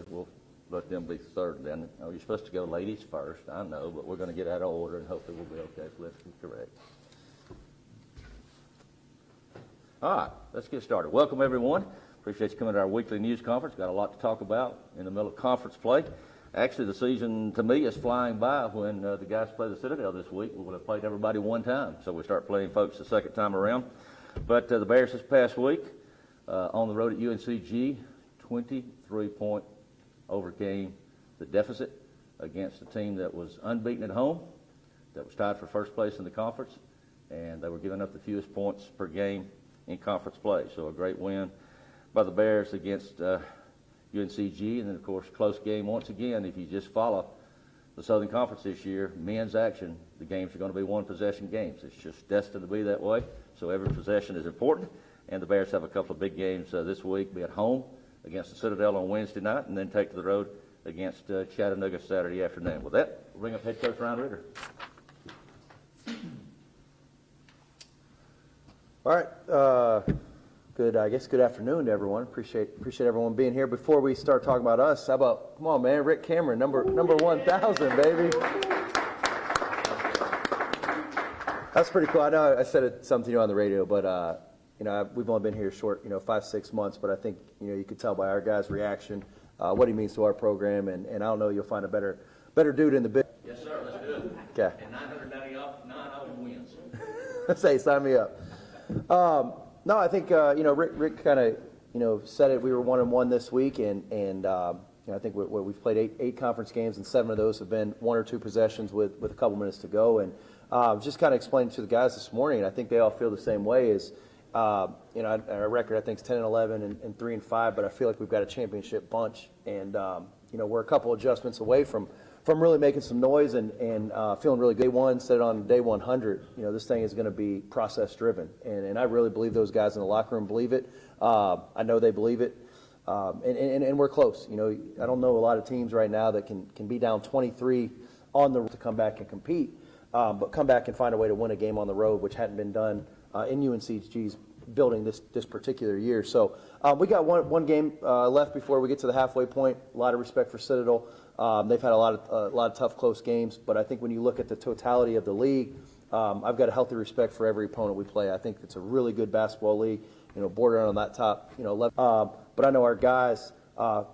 we'll let them be third. Then you're supposed to go ladies first, I know, but we're going to get out of order, and hopefully we'll be okay. So let's be correct. All right, let's get started. Welcome, everyone. Appreciate you coming to our weekly news conference. Got a lot to talk about in the middle of conference play. Actually, the season, to me, is flying by when the guys play the Citadel this week. We will have played everybody one time, so we start playing folks the second time around. But the Bears this past week on the road at UNCG, 23-point overcame the deficit against a team that was unbeaten at home, that was tied for first place in the conference, and they were giving up the fewest points per game in conference play. So a great win by the Bears against UNCG, and then, of course, close game once again. If you just follow the Southern Conference this year, men's action, the games are going to be one-possession games. It's just destined to be that way, so every possession is important, and the Bears have a couple of big games this week, be at home against the Citadel on Wednesday night, and then take to the road against Chattanooga Saturday afternoon. With that, we'll bring up head coach Ryan Ritter. All right. Good afternoon to everyone. Appreciate everyone being here. Before we start talking about us, how about, come on, man, Rick Cameron, number 1,000, baby. That's pretty cool. I know I said something to you on the radio, but we've only been here short, 5-6 months, but I think you could tell by our guys' reaction what he means to our program, and I don't know, you'll find a better dude in the business. Yes, sir. Let's do it. Okay. And 999 wins. Say, sign me up. No, I think Rick kind of said it. We were 1-1 this week, and I think we've played eight conference games, and 7 of those have been 1 or 2 possessions with a couple minutes to go. And just kind of explaining to the guys this morning, and I think they all feel the same way. Is our record I think is 10-11 and 3-5, but I feel like we've got a championship bunch, and we're a couple adjustments away from really making some noise and feeling really good. Day one, said it on day 100, this thing is going to be process driven. And I really believe those guys in the locker room believe it. I know they believe it. And we're close. I don't know a lot of teams right now that can be down 23 on the road to come back and compete, but come back and find a way to win a game on the road, which hadn't been done in UNCG's building this particular year. So we got one game left before we get to the halfway point. A lot of respect for Citadel. They've had a lot of tough, close games, but I think when you look at the totality of the league, I've got a healthy respect for every opponent we play. I think it's a really good basketball league, bordering on that top, level. But I know our guys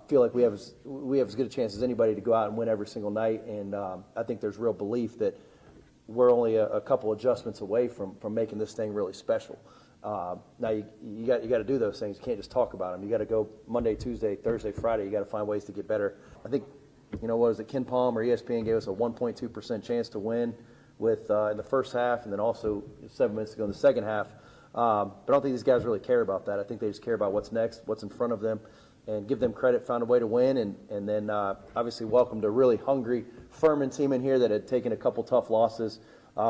feel like we have as good a chance as anybody to go out and win every single night, and I think there's real belief that we're only a couple adjustments away from making this thing really special. Now you got to do those things. You can't just talk about them. You got to go Monday, Tuesday, Thursday, Friday. You got to find ways to get better. I think, what was it? Ken Palm or ESPN gave us a 1.2% chance to win with in the first half, and then also 7 minutes to go in the second half. But I don't think these guys really care about that. I think they just care about what's next, what's in front of them, and give them credit. Found a way to win, and then obviously welcomed a really hungry Furman team in here that had taken a couple tough losses. We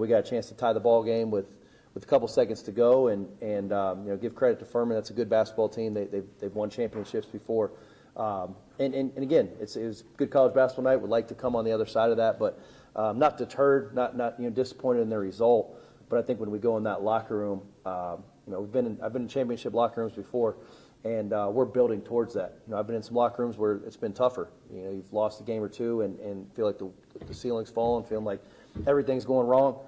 got a chance to tie the ball game with a couple seconds to go, and give credit to Furman. That's a good basketball team. They've won championships before. And again, it was good college basketball night. Would like to come on the other side of that, but not deterred, not disappointed in the result. But I think when we go in that locker room, I've been in championship locker rooms before, and we're building towards that. I've been in some locker rooms where it's been tougher. You've lost a game or two and feel like the ceiling's fallen, feeling like everything's going wrong.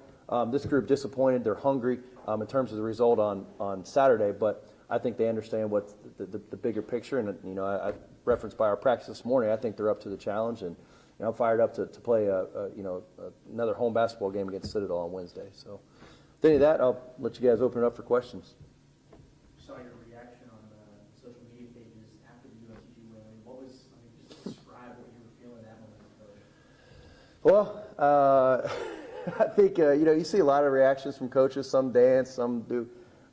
This group disappointed. They're hungry in terms of the result on Saturday, but I think they understand what the bigger picture. And I referenced by our practice this morning, I think they're up to the challenge, and I'm fired up to play another home basketball game against Citadel on Wednesday. So, with any of that, I'll let you guys open it up for questions. Saw your reaction on the social media pages after the UNCG win. What was? Just describe what you were feeling that moment as a coach. Well, I think you see a lot of reactions from coaches. Some dance, some do.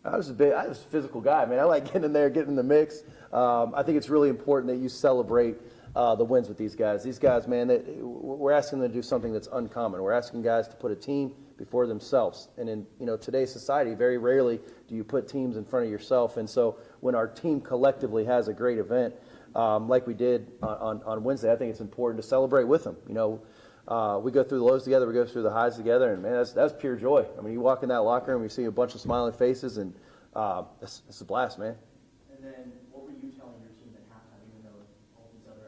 I was a physical guy, man. I like getting in there, getting in the mix. I think it's really important that you celebrate the wins with these guys. These guys, man, we're asking them to do something that's uncommon. We're asking guys to put a team before themselves. And in today's society, very rarely do you put teams in front of yourself. And so when our team collectively has a great event, like we did on Wednesday, I think it's important to celebrate with them. We go through the lows together, we go through the highs together, and man, that's pure joy. I mean, you walk in that locker room, you see a bunch of smiling faces, and it's a blast, man. And then, what were you telling your team at halftime, even though all these other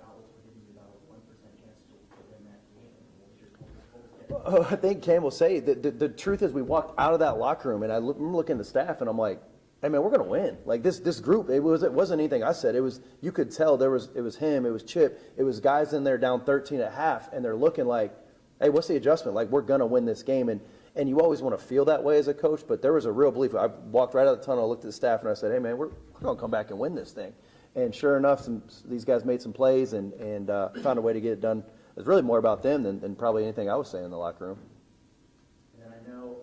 I think Cam will say the truth is we walked out of that locker room and I'm looking at the staff and I'm like, hey man, we're gonna win. Like this group, it wasn't anything I said. It was, you could tell it was him, it was Chip, it was guys in there down 13 at half, and they're looking like, hey, what's the adjustment? Like we're gonna win this game, and you always want to feel that way as a coach, but there was a real belief. I walked right out of the tunnel, looked at the staff, and I said, hey man, we're gonna come back and win this thing. And sure enough, these guys made some plays and found a way to get it done. It was really more about them than probably anything I was saying in the locker room. And then I know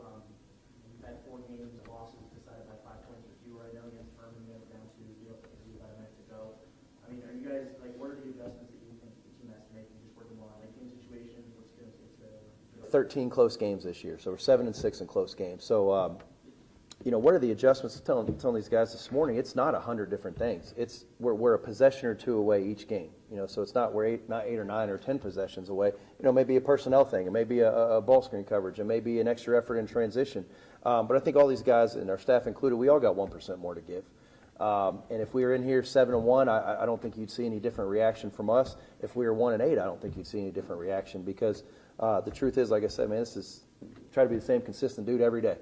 we've had 4 games of losses decided by 5 points or fewer. I know against Birmingham down to 0 about a minute to go. I mean, are you guys, like, what are the adjustments that you think the team has to make and just working more on, like, game situations? What's going to take to 13 close games this year, so we're 7-6 in close games. So, what are the adjustments? Telling these guys this morning, it's not 100 different things. It's we're a possession or 2 away each game. So it's not not 8 or 9 or 10 possessions away. Maybe a personnel thing, it may be a ball screen coverage, it may be an extra effort in transition. But I think all these guys, and our staff included, we all got 1% more to give. And if we were in here 7-1, I don't think you'd see any different reaction from us. If we were 1-8, I don't think you'd see any different reaction because the truth is, like I said, man, this is try to be the same consistent dude every day.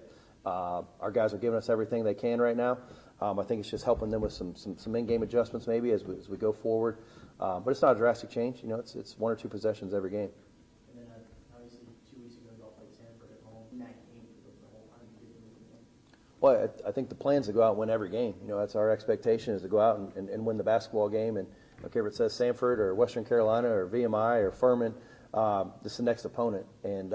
Our guys are giving us everything they can right now. I think it's just helping them with some in-game adjustments maybe as we go forward. But it's not a drastic change. It's 1 or 2 possessions every game. And then obviously 2 weeks ago you all played Sanford at home. In that game, the whole time you did win the game. Well, I think the plan is to go out and win every game. That's our expectation, is to go out and win the basketball game. And I don't care if it says Sanford or Western Carolina or VMI or Furman. This is the next opponent. And,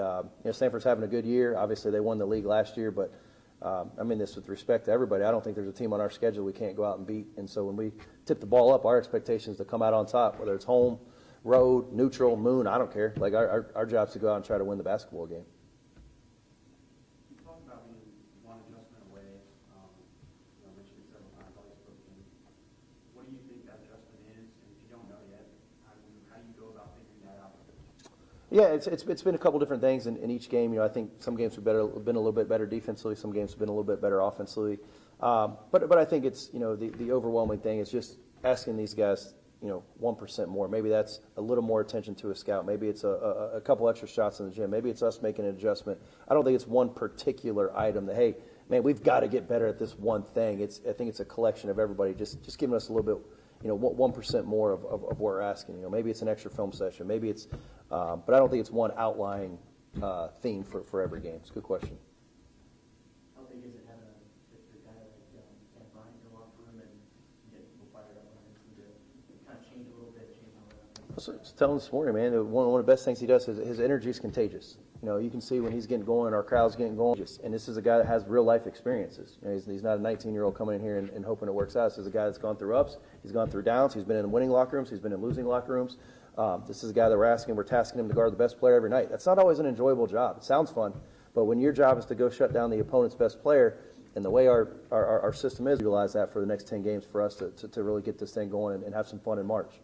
Sanford's having a good year. Obviously, they won the league last year. But, I mean this with respect to everybody. I don't think there's a team on our schedule we can't go out and beat. And so when we tip the ball up, our expectation is to come out on top, whether it's home, road, neutral, moon, I don't care. Like, our job is to go out and try to win the basketball game. You talked about being 1 adjustment away. Mentioned it several times, always spoken. What do you think that adjustment is? And if you don't know yet, how do you go about figuring that out? Yeah, it's been a couple different things in each game. I think some games have been a little bit better defensively, some games have been a little bit better offensively. But I think it's the overwhelming thing is just asking these guys 1% more. Maybe that's a little more attention to a scout. Maybe it's a couple extra shots in the gym. Maybe it's us making an adjustment. I don't think it's one particular item that, hey, man, we've got to get better at this one thing. I think it's a collection of everybody just giving us a little bit, 1% more of what we're asking. Maybe it's an extra film session. Maybe it's, but I don't think it's one outlying theme for every game. It's a good question. How big is it having a guy like Cam Bryant in the locker room and getting people fired up on him to kind of change a little bit, change all that? I was telling this morning, man, one of the best things he does is his energy is contagious. You can see when he's getting going, our crowd's getting going. And this is a guy that has real life experiences. He's not a 19-year-old coming in here and hoping it works out. This is a guy that's gone through ups, he's gone through downs, he's been in winning locker rooms, he's been in losing locker rooms. This is a guy that we're tasking him to guard the best player every night. That's not always an enjoyable job. It sounds fun, but when your job is to go shut down the opponent's best player, and the way our system is, utilize that for the next 10 games for us to really get this thing going and have some fun in March.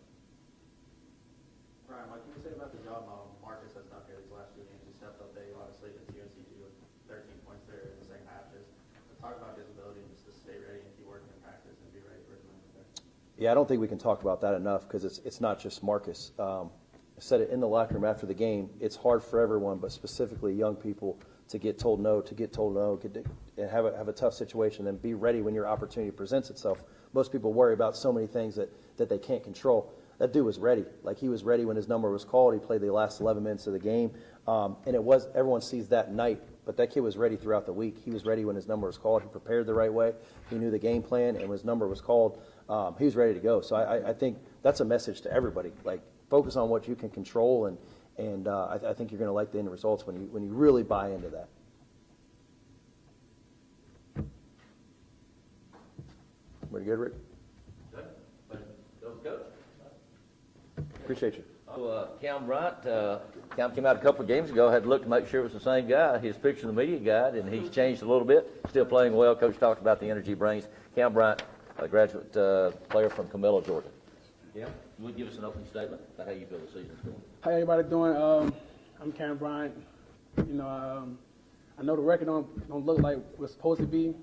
Brian, what can you say about the job Marcus has done here these last 2 games? He stepped up big, obviously, against UNC2 with 13 points there in the second half. Just talk about his ability just to stay ready and keep working in practice and be ready for his win there. Yeah, I don't think we can talk about that enough because it's not just Marcus. I said it in the locker room after the game. It's hard for everyone, but specifically young people, to get told no, and have a tough situation, and be ready when your opportunity presents itself. Most people worry about so many things that they can't control. That dude was ready. Like, he was ready when his number was called. He played the last 11 minutes of the game, and everyone sees that night. But that kid was ready throughout the week. He was ready when his number was called. He prepared the right way. He knew the game plan, and when his number was called, he was ready to go. So I think that's a message to everybody. Like, focus on what you can control, and I think you're going to like the end results when you really buy into that. Pretty good, Rick? Good. Go, Coach. Appreciate you. So, Cam Bryant, Cam came out a couple of games ago, had to look to make sure it was the same guy. His picture in the media guide, and he's changed a little bit. Still playing well. Coach talked about the energy he brings. Cam Bryant, a graduate player from Camilla, Georgia. Yeah, you would give us an opening statement about how you feel the season's going. How everybody doing? I'm Karen Bryant. I know the record don't look like we're supposed to be.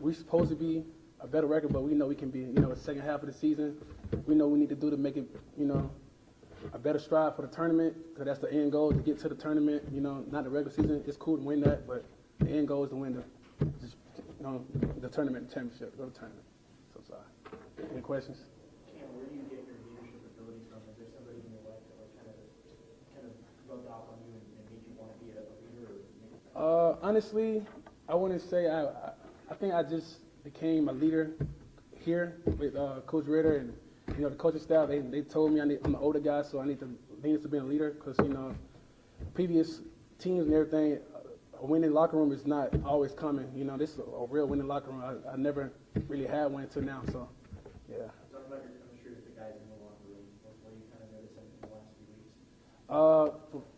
We're supposed to be a better record, but we know we can be. The second half of the season, we know we need to do to make it. a better stride for the tournament, because that's the end goal, to get to the tournament. You know, not the regular season. It's cool to win that, but the end goal is to win the tournament championship, go to the tournament. So sorry. Any questions? Cam, where do you get your leadership abilities from? Is there somebody in your life that like kind of rubbed off on you and made you want to be a leader? Or Honestly, I wouldn't say I think I just became a leader here with Coach Ritter and the coaching staff. They told me I'm an older guy, so I need to lean into being a leader, because previous teams and everything, a winning locker room is not always common. This is a real winning locker room. I never really had one until now. So yeah. talk about your chemistry with the guys in the locker room. What do you kind of notice in the last few weeks?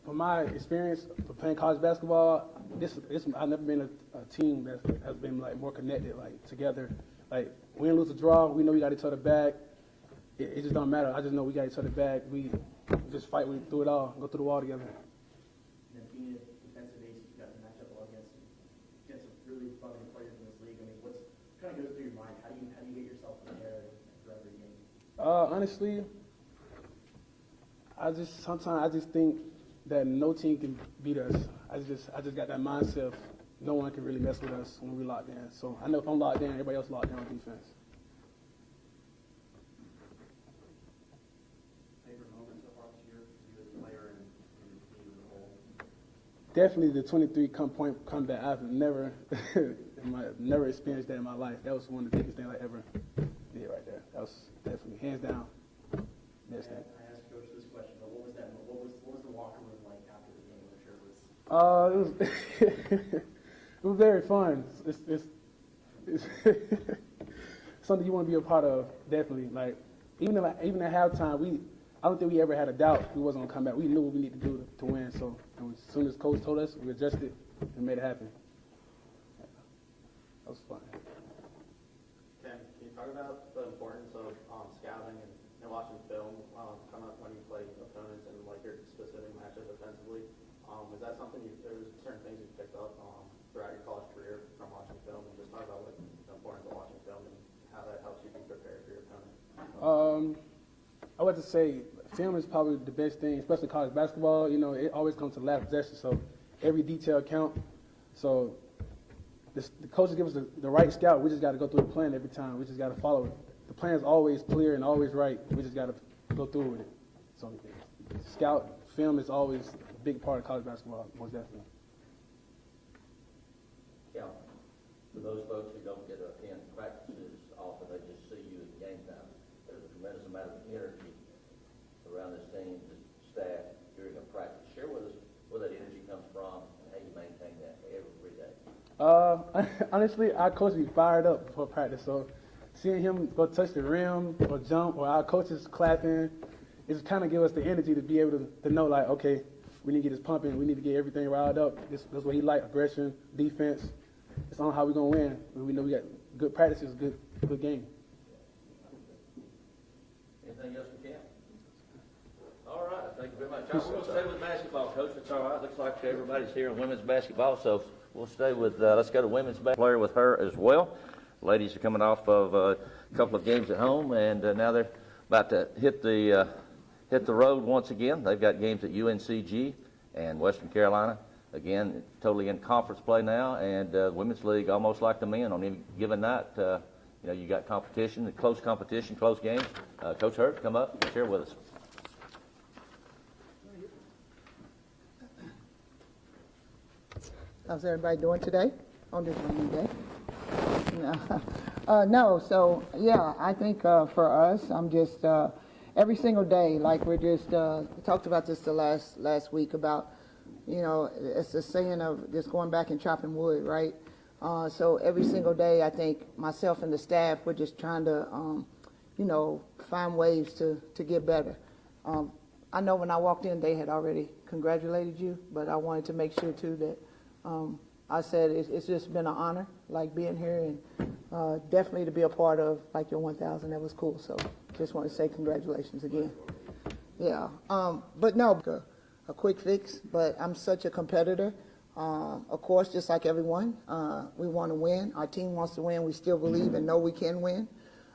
For my experience for playing college basketball, I've never been a team that has been like more connected, like together. Like win, lose, or draw, we know we got each other back. It just don't matter. I just know we got each other back. We just fight through it all, go through the wall together. And then being a defensive ace, you got to match up well against some really fucking players in this league. I mean, what kind of goes through your mind? How do you get yourself prepared for every game? Honestly, sometimes I just think that no team can beat us. I just got that mindset of no one can really mess with us when we locked in. So I know if I'm locked in, everybody else locked in on defense. Favorite moment so far this year for you as a player and the team as a whole? Definitely the 23 comeback. I've never never experienced that in my life. That was one of the biggest things I ever did right there. That was definitely hands down best thing. I asked Coach this question, but what was that? What was the locker room like after the game? I'm sure it was. It was very fun. It's something you want to be a part of. Definitely. Like even at halftime, I don't think we ever had a doubt we wasn't gonna come back. We knew what we needed to do to win. So as soon as Coach told us, we adjusted and made it happen. That was fun. Can you talk about the importance of scouting and watching film come up when you play opponents and like your specific matchup defensively? Is that something there's certain things you picked up throughout your college career from watching film, and just talk about what the importance of watching film and how that helps you be prepared for your opponent? I would just say film is probably the best thing, especially college basketball. It always comes to the last possession, so every detail counts. So the coaches give us the right scout. We just got to go through the plan every time. We just got to follow it. The plan is always clear and always right. We just got to go through with it. So scout film is always a big part of college basketball, most definitely. Yeah. For those folks who don't get to attend practices often, they just see you in game time. There's a tremendous amount of energy around this team, the staff, during a practice. Share with us where that energy comes from and how you maintain that every day. Honestly, our coach be fired up before practice, so seeing him go touch the rim or jump, or our coaches clapping, it just kind of give us the energy to be able to know, like, okay, we need to get this pumping, we need to get everything riled up. This is what he like: aggression, defense. It's on how we're gonna win. We know we got good practices, good game. Anything else we can? All right, thank you very much. We're going to stay with basketball, Coach. It's all right. Looks like everybody's here in women's basketball, so we'll stay with, let's go to women's basketball. Player with her as well. Ladies are coming off of a couple of games at home, and now they're about to hit the road once again. They've got games at UNCG and Western Carolina. Again, totally in conference play now, and Women's League, almost like the men on any given night. You got competition, close games. Coach Hurt, come up and share with us. How's everybody doing today on this rainy day? I think for us, I'm just every single day, like we're just talked about this the last week about, it's a saying of just going back and chopping wood, right? So every single day, I think myself and the staff, we're just trying to, find ways to get better. I know when I walked in, they had already congratulated you, but I wanted to make sure too that I said it's just been an honor, like being here, and definitely to be a part of like your 1,000. That was cool. So just want to say congratulations again. Yeah. But no, a quick fix. But I'm such a competitor. Of course, just like everyone, we want to win. Our team wants to win. We still believe and know we can win.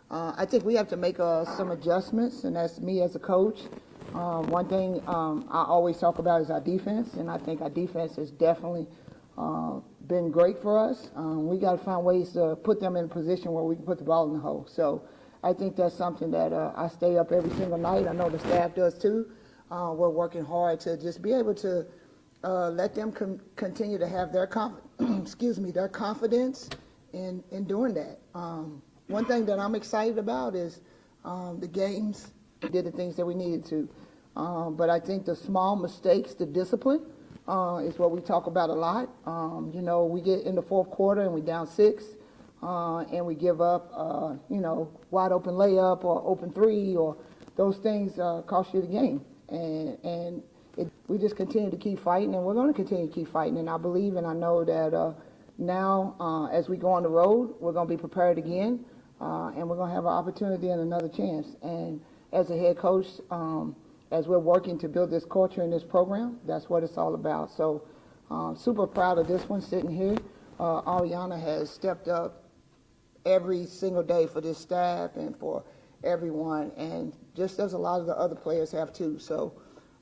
I think we have to make some adjustments, and that's me as a coach. One thing I always talk about is our defense, and I think our defense has definitely been great for us. We got to find ways to put them in a position where we can put the ball in the hole. So I think that's something that I stay up every single night. I know the staff does too. We're working hard to just be able to let them continue to have their their confidence in doing that. One thing that I'm excited about is the games did the things that we needed to. But I think the small mistakes, the discipline, is what we talk about a lot. We get in the fourth quarter and we down 6, and we give up, wide open layup or open 3, or those things cost you the game. And we just continue to keep fighting, and we're going to continue to keep fighting. And I believe and I know that now, as we go on the road, we're going to be prepared again, and we're going to have an opportunity and another chance. And as a head coach, as we're working to build this culture in this program, that's what it's all about. So super proud of this one sitting here. Ariana has stepped up every single day for this staff and for everyone, and just as a lot of the other players have too. So,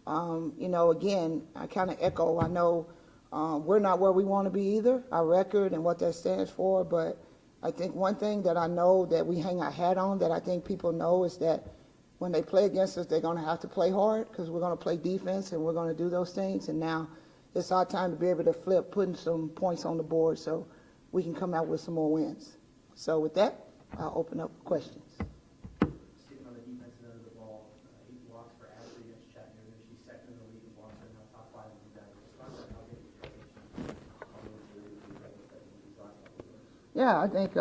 again, I kind of echo, I know we're not where we want to be either, our record and what that stands for, but I think one thing that I know that we hang our hat on that I think people know is that when they play against us, they're going to have to play hard because we're going to play defense and we're going to do those things. And now it's our time to be able to flip, putting some points on the board so we can come out with some more wins. So with that, I'll open up questions. Sitting on the defensive end of the ball, 8 blocks for Ashley against Chattanooga. She's second in the league in blocks right now, top 5 in the guys. Just talk about how big the Yeah, I think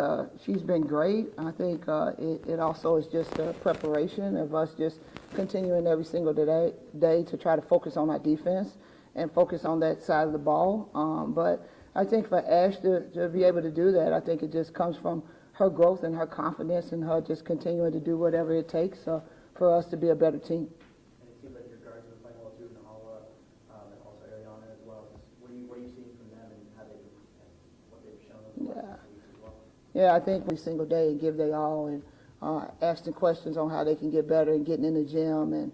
she's been great. I think it also is just a preparation of us just continuing every single day to try to focus on our defense and focus on that side of the ball. But I think for Ash to be able to do that, I think it just comes from her growth and her confidence and her just continuing to do whatever it takes for us to be a better team. And it seems like your guards are playing well too, Nahala, and also Ariana as well. What are you seeing from them and how what they've shown over the last weeks as well? Yeah, I think every single day and give their all and asking questions on how they can get better and getting in the gym. And,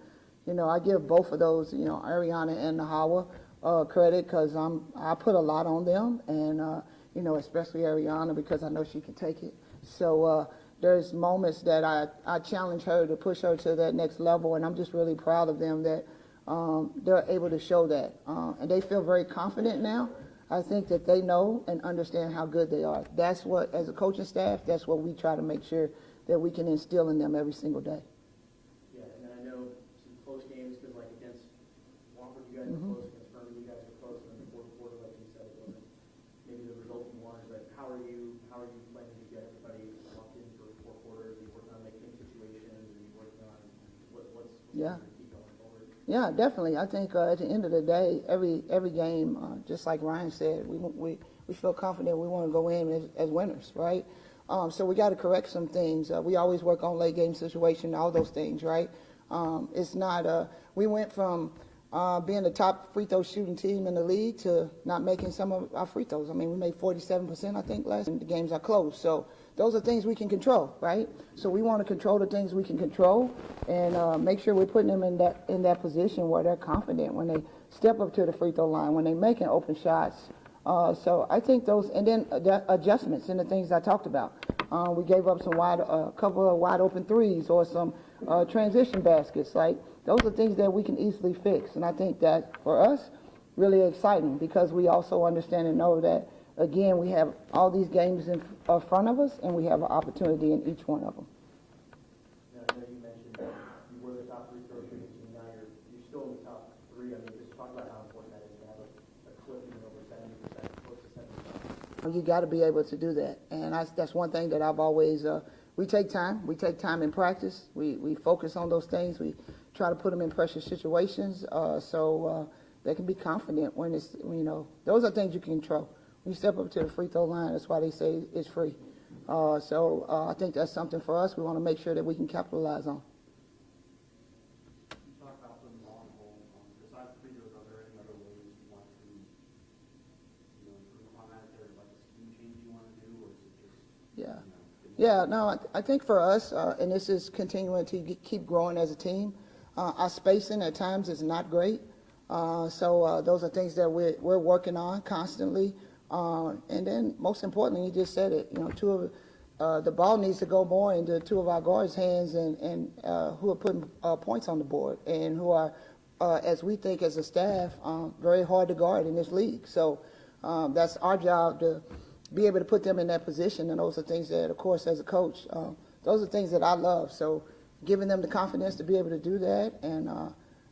I give both of those, Ariana and Nahawa credit because I put a lot on them and, especially Ariana because I know she can take it. So there's moments that I challenge her to push her to that next level, and I'm just really proud of them that they're able to show that. And they feel very confident now. I think that they know and understand how good they are. That's what, as a coaching staff, that's what we try to make sure that we can instill in them every single day. Yeah, and then I know some close games because, like, against Wofford, you guys were close, against Furman, you guys were close, and then the fourth quarter, like you said, it wasn't maybe the result you wanted, but how are you planning to get everybody locked in for 4 quarters? Are you working on making situations? Are you working on what's Yeah. going to keep going forward? Yeah, definitely. I think at the end of the day, every game, just like Ryan said, we feel confident we want to go in as winners, right? So we got to correct some things. We always work on late game situation, all those things, right? It's not. We went from being the top free throw shooting team in the league to not making some of our free throws. I mean, we made 47%, I think, last, and the games are close. So those are things we can control, right? So we want to control the things we can control and make sure we're putting them in that position where they're confident when they step up to the free throw line, when they're making open shots. So I think those, and then the adjustments and the things I talked about. We gave up a couple of wide open threes or some transition baskets. Like those are things that we can easily fix. And I think that for us, really exciting because we also understand and know that, again, we have all these games in front of us and we have an opportunity in each one of them. Now, I know you mentioned that you were the top free throw shooting team. Now you're still in the top 3. I mean, just talk about how important that is to have a clip even over 70%, close to 70%. You got to be able to do that, and that's one thing that I've always. We take time. We take time in practice. We focus on those things. We try to put them in pressure situations so they can be confident when it's those are things you can control. When you step up to the free throw line, that's why they say it's free. So I think that's something for us. We want to make sure that we can capitalize on. You talk about putting the ball in the hole. Besides the free throws, are there any other ways you want to, improve on that? Is there like a scheme change you want to do, or is it just? Yeah. Yeah, no, I think for us, and this is continuing to keep growing as a team, Our spacing at times is not great. So those are things that we're working on constantly. And then most importantly, you just said it, the ball needs to go more into two of our guards' hands and who are putting points on the board and who are, as we think as a staff, very hard to guard in this league. So that's our job to be able to put them in that position. And those are things that, of course, as a coach, those are things that I love. So giving them the confidence to be able to do that. And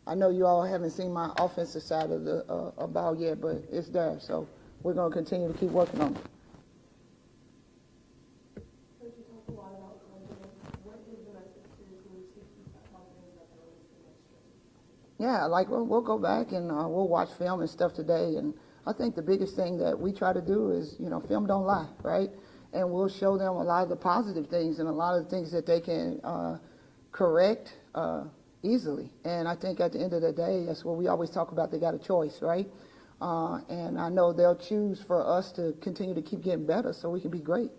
I know you all haven't seen my offensive side of the ball yet, but it's there. So we're going to continue to keep working on it. Coach, you talked a lot about confidence. What is the message to the team to keep that confidence up going into the next year? Yeah, like we'll go back and we'll watch film and stuff today. And I think the biggest thing that we try to do is, film don't lie, right? And we'll show them a lot of the positive things and a lot of the things that they can correct easily. And I think at the end of the day, that's what we always talk about. They got a choice, right? And I know they'll choose for us to continue to keep getting better so we can be great.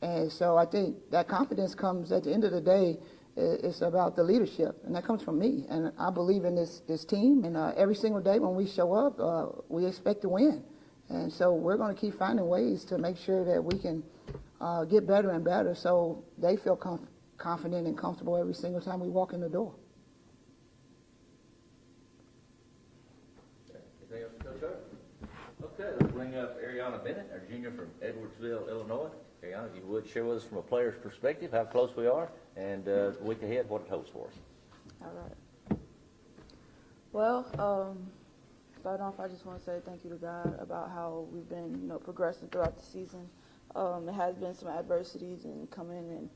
And so I think that confidence comes at the end of the day. It's about the leadership, and that comes from me. And I believe in this team. And every single day when we show up, we expect to win. And so we're going to keep finding ways to make sure that we can get better and better so they feel confident and comfortable every single time we walk in the door. Anything else, Coach Hart? Okay, let's bring up Ariana Bennett, our junior from Edwardsville, Illinois. Ariana, if you would share with us from a player's perspective how close we are and the week ahead, what it holds for us. All right. Well, starting off, I just want to say thank you to God about how we've been, progressing throughout the season. It has been some adversities and coming and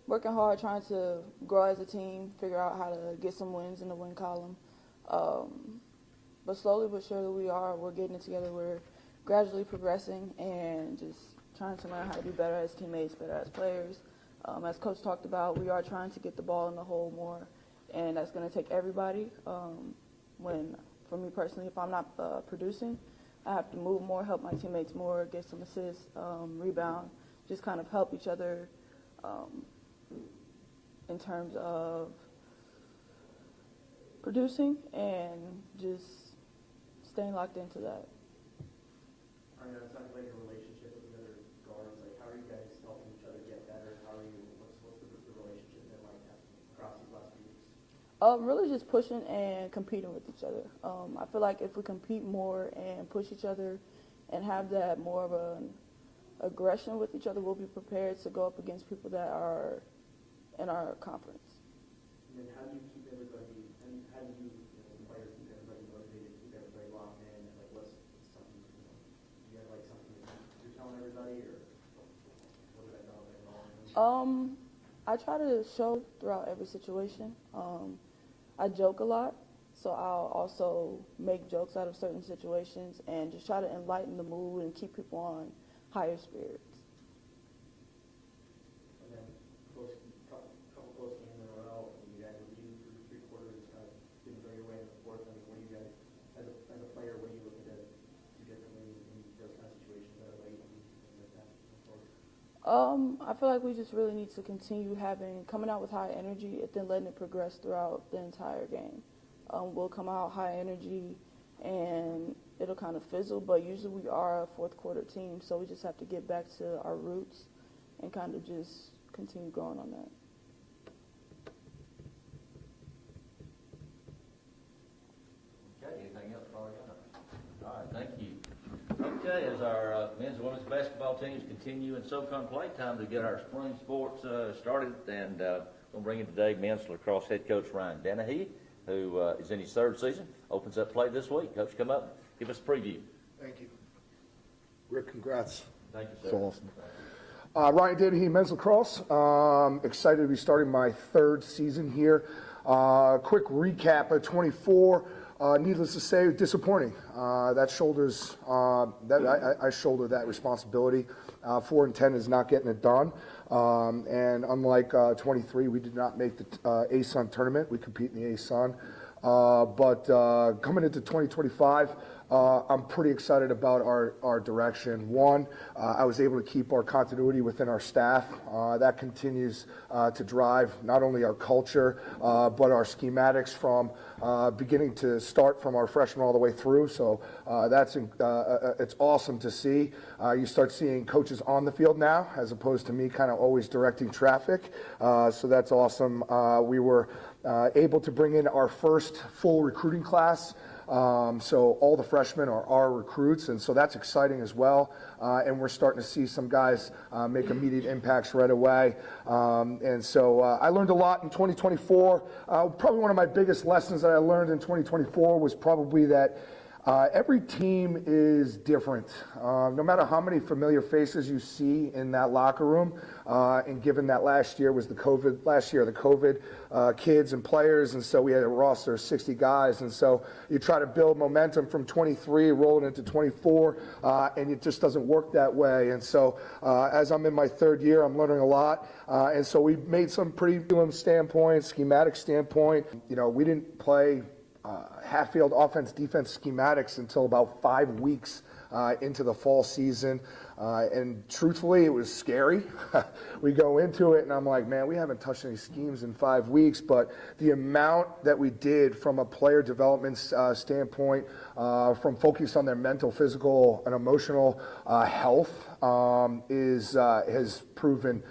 working hard, trying to grow as a team, figure out how to get some wins in the win column. But slowly but surely we're getting it together. We're gradually progressing and just trying to learn how to be better as teammates, better as players. As Coach talked about, we are trying to get the ball in the hole more, and that's going to take everybody. For me personally, if I'm not producing, I have to move more, help my teammates more, get some assists, rebound, just kind of help each other in terms of producing and just staying locked into that. All right, it sounds like your relationship with the other guards. Like, how are you guys helping each other get better? How are you? What's the relationship been like across these last few weeks? Really just pushing and competing with each other. I feel like if we compete more and push each other and have that more of an aggression with each other, we'll be prepared to go up against people that are in our conference. And then how do you keep everybody, and how do you, the players keep everybody motivated, keep everybody locked in? Like, what's something, do you have like something that you're telling everybody, or what did I know about? I try to show throughout every situation. I joke a lot, so I'll also make jokes out of certain situations and just try to enlighten the mood and keep people on higher spirits. And then couple close games in a row, and you guys were leading through 3 quarters, kind of didn't go your way in the fourth. I mean, what do you guys, as a player, what are you looking to do differently in those kind of situations that are late and like that? I feel like we just really need to continue coming out with high energy and then letting it progress throughout the entire game. We'll come out high energy and it'll kind of fizzle, but usually we are a fourth quarter team, so we just have to get back to our roots and kind of just continue growing on that. Okay, anything else for Ariana? All right, thank you. Okay, as our men's and women's basketball teams continue in SoCon play, time to get our spring sports started, and we'll bring in today men's lacrosse head coach Ryan Dennehy, who is in his 3rd season, opens up play this week. Coach, come up, give us a preview. Thank you. Rick, congrats. Thank you, That's sir. awesome. Ryan Dennehy, men's lacrosse. Excited to be starting my 3rd season here. Quick recap of 24. Needless to say, disappointing. I shoulder that responsibility. 4 and 10 is not getting it done. And unlike 23, we did not make the ASUN tournament. We compete in the ASUN. But coming into 2025, I'm pretty excited about our direction. One, I was able to keep our continuity within our staff. That continues to drive not only our culture, but our schematics from beginning to start from our freshmen all the way through. So it's awesome to see. You start seeing coaches on the field now, as opposed to me kind of always directing traffic. So that's awesome. We were able to bring in our first full recruiting class. So all the freshmen are our recruits, and so that's exciting as well. And we're starting to see some guys make immediate impacts right away. And so I learned a lot in 2024. Probably one of my biggest lessons that I learned in 2024 was probably that every team is different. No matter how many familiar faces you see in that locker room, and given that last year was the COVID kids and players, and so we had a roster of 60 guys, and so you try to build momentum from 23, roll it into 24, and it just doesn't work that way. And so as I'm in my third year, I'm learning a lot, and so we made some pretty standpoint, schematic standpoint. You know, we didn't play half-field offense defense schematics until about 5 weeks into the fall season, and truthfully it was scary. We go into it and I'm like, man, we haven't touched any schemes in 5 weeks, but the amount that we did from a player development standpoint, from focus on their mental, physical, and emotional health has proven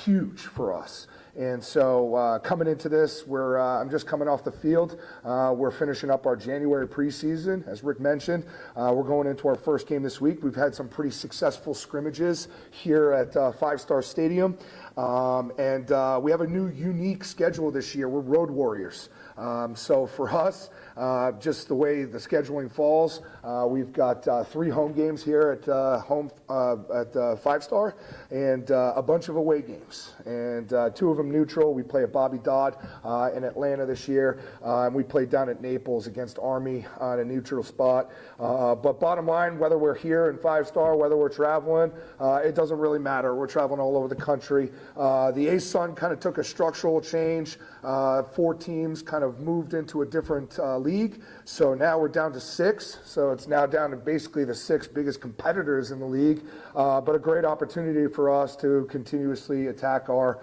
huge for us. And so coming into this, I'm just coming off the field. We're finishing up our January preseason. As Rick mentioned, we're going into our first game this week. We've had some pretty successful scrimmages here at Five Star Stadium. And we have a new unique schedule this year. We're road warriors. So for us, just the way the scheduling falls, we've got 3 home games here at Five Star, and a bunch of away games, and 2 of them neutral. We play at Bobby Dodd in Atlanta this year, and we played down at Naples against Army on a neutral spot. But bottom line, whether we're here in Five Star, whether we're traveling, it doesn't really matter. We're traveling all over the country. The ASUN kind of took a structural change. 4 teams kind of moved into a different league. So now we're down to 6. So it's now down to basically the 6 biggest competitors in the league. But a great opportunity for us to continuously attack our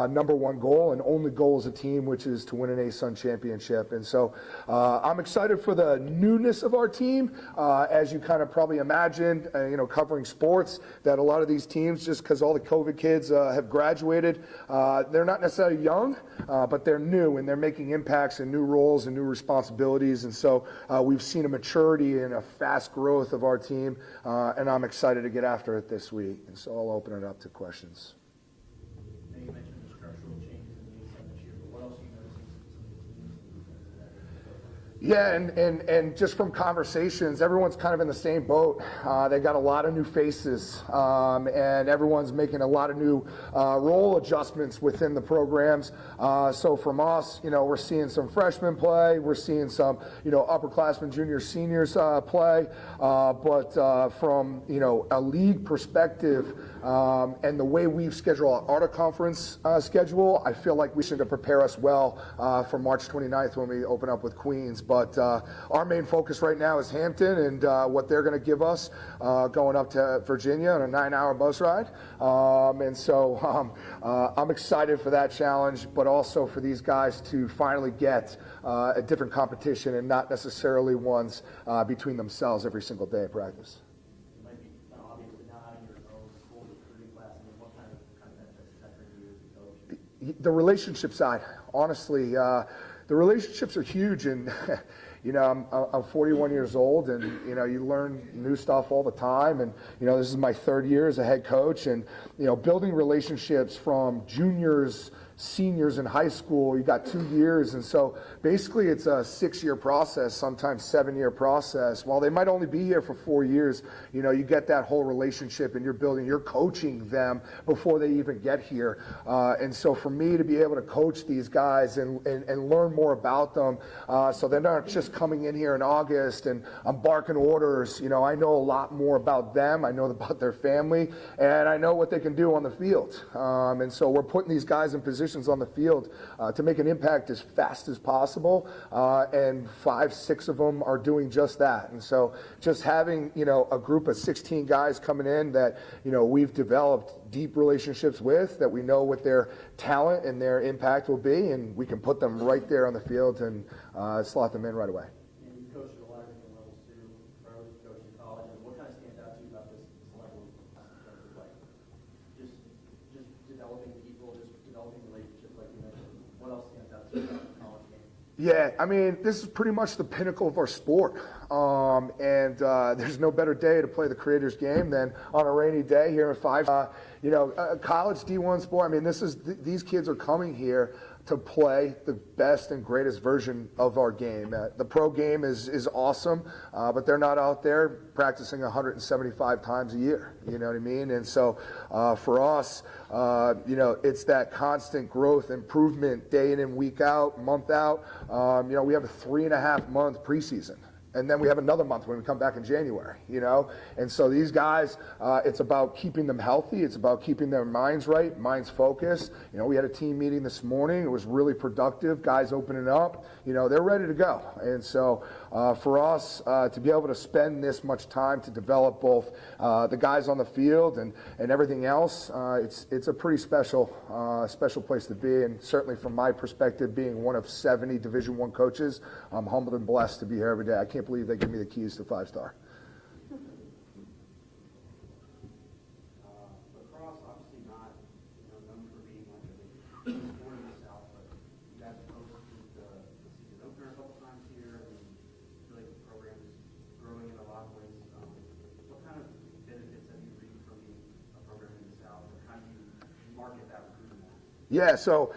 number 1 goal and only goal as a team, which is to win an ASUN championship. And so I'm excited for the newness of our team. As you kind of probably imagined, covering sports, that a lot of these teams, just because all the COVID kids have graduated, they're not necessarily young, but they're new and they're making impacts and new roles and new responsibilities. And so we've seen a maturity and a fast growth of our team, and I'm excited to get after it this week. And so I'll open it up to questions. Now, you mentioned the structural changes in the ASUN this year, but what else are you noticing some of the teams? Yeah, and just from conversations, everyone's kind of in the same boat. They got a lot of new faces, and everyone's making a lot of new role adjustments within the programs. So from us, we're seeing some freshmen play, we're seeing some, upperclassmen, juniors, seniors play. But from a league perspective, and the way we've scheduled our Arctic Conference schedule, I feel like we should prepare us well for March 29th when we open up with Queens. But our main focus right now is Hampton and what they're going to give us going up to Virginia on a 9-hour bus ride. And so I'm excited for that challenge, but also for these guys to finally get a different competition and not necessarily ones between themselves every single day of practice. It might be obviously now having your own school recruiting class. I mean, what kind of benefits does that bring to you as a coach? The relationship side, honestly, the relationships are huge, and I'm 41 years old, and you learn new stuff all the time, and this is my 3rd year as a head coach, and building relationships from juniors, seniors in high school, you got 2 years, and so basically it's a 6-year process, sometimes 7-year process. While they might only be here for 4 years, you get that whole relationship, and you're coaching them before they even get here. And so for me to be able to coach these guys and learn more about them, so they're not just coming in here in August and I'm barking orders. I know a lot more about them, I know about their family, and I know what they can do on the field. And so we're putting these guys in position positions on the field to make an impact as fast as possible, and 5, 6 of them are doing just that. And so just having, a group of 16 guys coming in that, we've developed deep relationships with, that we know what their talent and their impact will be, and we can put them right there on the field and slot them in right away. And you coached at a lot of different levels too, pros, coaching college. And what kind of stands out to you about this level in terms of like just developing people, just developing relationships like you mentioned? What else stands out to you about the college game? Yeah, I mean, this is pretty much the pinnacle of our sport. There's no better day to play the Creators game than on a rainy day here in 5. College D1 sport, I mean, these kids are coming here to play the best and greatest version of our game. The pro game is awesome, but they're not out there practicing 175 times a year. You know what I mean? And so for us, it's that constant growth, improvement, day in and week out, month out. We have a 3.5-month preseason. And then we have another month when we come back in January, And so these guys, it's about keeping them healthy. It's about keeping their minds right, minds focused. We had a team meeting this morning. It was really productive. Guys opening up. They're ready to go. And so for us to be able to spend this much time to develop both the guys on the field and everything else, it's a pretty special place to be. And certainly from my perspective, being one of 70 Division I coaches, I'm humbled and blessed to be here every day. I can't believe they give me the keys to 5-star. Lacrosse, obviously not known for being like a big sport in the South, but you guys have hosted the season opener a couple times here, and I feel like the program is growing in a lot of ways. What kind of benefits have you reaped from being a program in the South, and how do you market that recruiting model? Yeah, so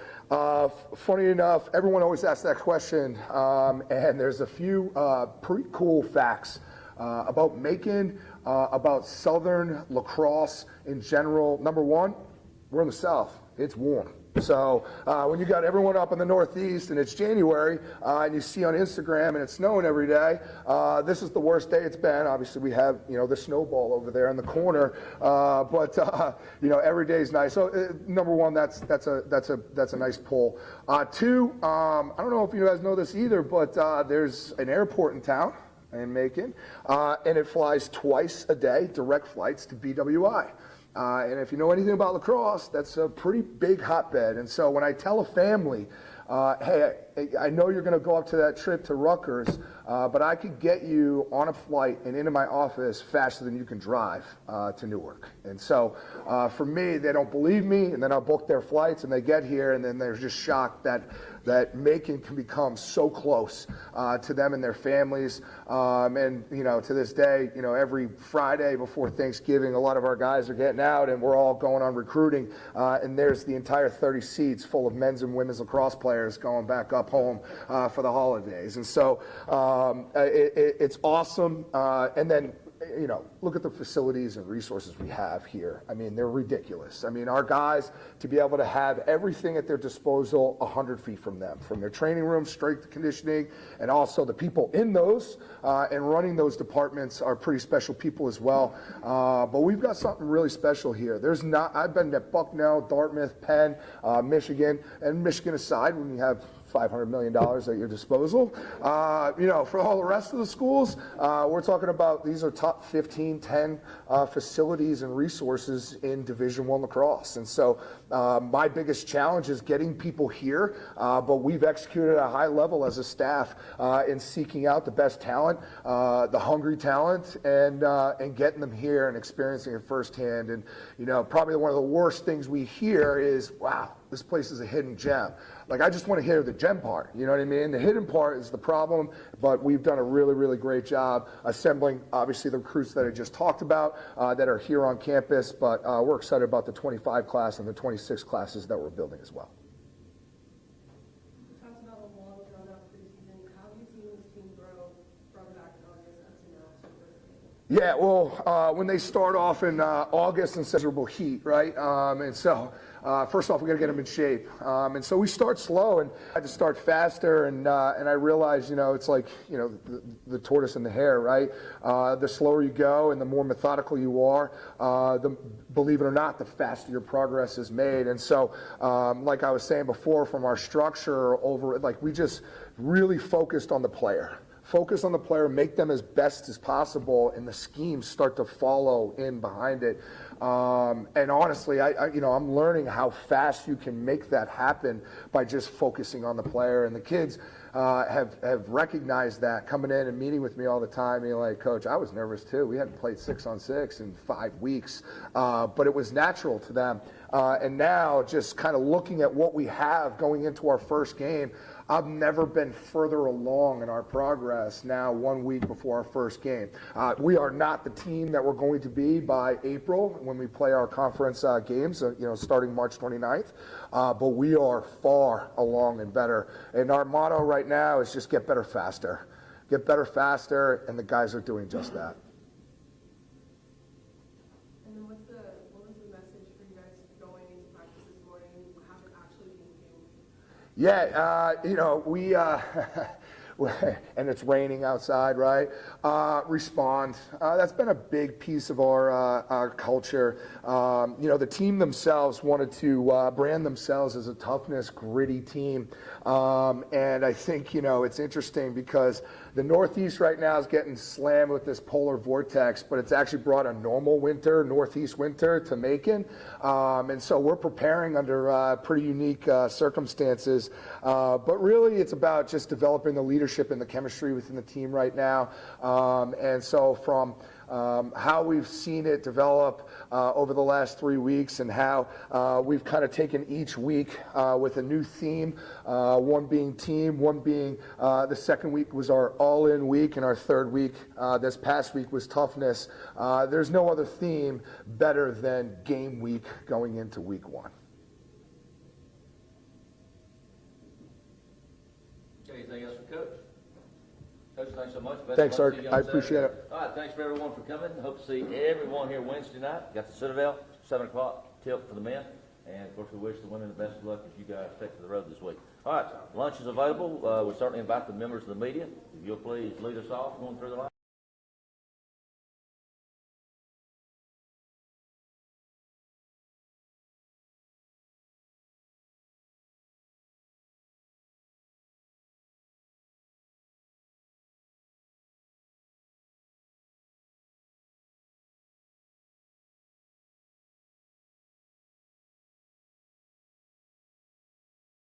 funny enough, everyone always asks that question, and there's a few pretty cool facts about Macon, about Southern lacrosse in general. Number one, we're in the South. It's warm. So when you got everyone up in the Northeast and it's January and you see on Instagram and it's snowing every day, this is the worst day it's been. Obviously, we have the snowball over there in the corner, but every day is nice. So number one, that's a nice pull. Two, I don't know if you guys know this either, but there's an airport in town in Macon, and it flies twice a day, direct flights to BWI. And if you know anything about lacrosse, that's a pretty big hotbed. And so when I tell a family, hey, I know you're going to go up to that trip to Rutgers, but I could get you on a flight and into my office faster than you can drive to Newark. And so for me, they don't believe me, and then I'll book their flights, and they get here, and then they're just shocked that Macon can become so close to them and their families. And, to this day, every Friday before Thanksgiving, a lot of our guys are getting out, and we're all going on recruiting, and there's the entire 30 seats full of men's and women's lacrosse players going back up home for the holidays. And so it's awesome. And then, look at the facilities and resources we have here. I mean, they're ridiculous. I mean, our guys, to be able to have everything at their disposal 100 feet from them, from their training room, strength conditioning, and also the people in those and running those departments are pretty special people as well. But we've got something really special here. I've been at Bucknell, Dartmouth, Penn, Michigan, and Michigan aside, when you have $500 million at your disposal. For all the rest of the schools, we're talking about these are top 15, 10 facilities and resources in Division I lacrosse. And so my biggest challenge is getting people here, but we've executed at a high level as a staff in seeking out the best talent, the hungry talent, and getting them here and experiencing it firsthand. And, probably one of the worst things we hear is, wow, this place is a hidden gem. Like, I just want to hear the gem part, you know what I mean? The hidden part is the problem, but we've done a really, really great job assembling, obviously, the recruits that I just talked about that are here on campus, but we're excited about the 25 class and the 26 classes that we're building as well. You talked about a long drawn-out preseason. How have you seen this team grow from back in August up to now to the first game? Yeah, well, when they start off in August and miserable heat, right? And so first off, we got to get them in shape. And so we start slow, and I had to start faster. And I realized, it's like, the tortoise and the hare, right? The slower you go and the more methodical you are, believe it or not, the faster your progress is made. And so, like I was saying before, from our structure we just really focused on the player. Focus on the player, make them as best as possible, and the schemes start to follow in behind it. And honestly, I'm learning how fast you can make that happen by just focusing on the player. And the kids have recognized that, coming in and meeting with me all the time, being like, Coach, I was nervous too. We hadn't played 6-on-6 in 5 weeks, but it was natural to them. And now, just kind of looking at what we have going into our first game, I've never been further along in our progress now 1 week before our first game. We are not the team that we're going to be by April when we play our conference games, starting March 29th. But we are far along and better. And our motto right now is just get better faster. Get better faster, and the guys are doing just that. And then what was the message for you guys going into practice this morning? Have it actually being game week? Yeah, we and it's raining outside, right? Respond. That's been a big piece of our culture. The team themselves wanted to brand themselves as a toughness, gritty team. And I think, it's interesting because the Northeast right now is getting slammed with this polar vortex, but it's actually brought a normal winter, Northeast winter, to Macon. And so we're preparing under pretty unique circumstances. But really, it's about just developing the leadership and the chemistry within the team right now. And so from how we've seen it develop over the last 3 weeks, and how we've kind of taken each week with a new theme, one being team, one being the second week was our all-in week, and our third week this past week was toughness. There's no other theme better than game week going into week 1. Anything else for Coach? Coach, thanks so much. Best Thanks, of luck Ark. to you on I appreciate Saturday. it. All right, thanks for everyone for coming. Hope to see everyone here Wednesday night. Got the Citadel, 7 o'clock tilt for the men. And, of course, we wish the women the best of luck as you guys take to the road this week. All right, lunch is available. We certainly invite the members of the media. If you'll please lead us off going through the line.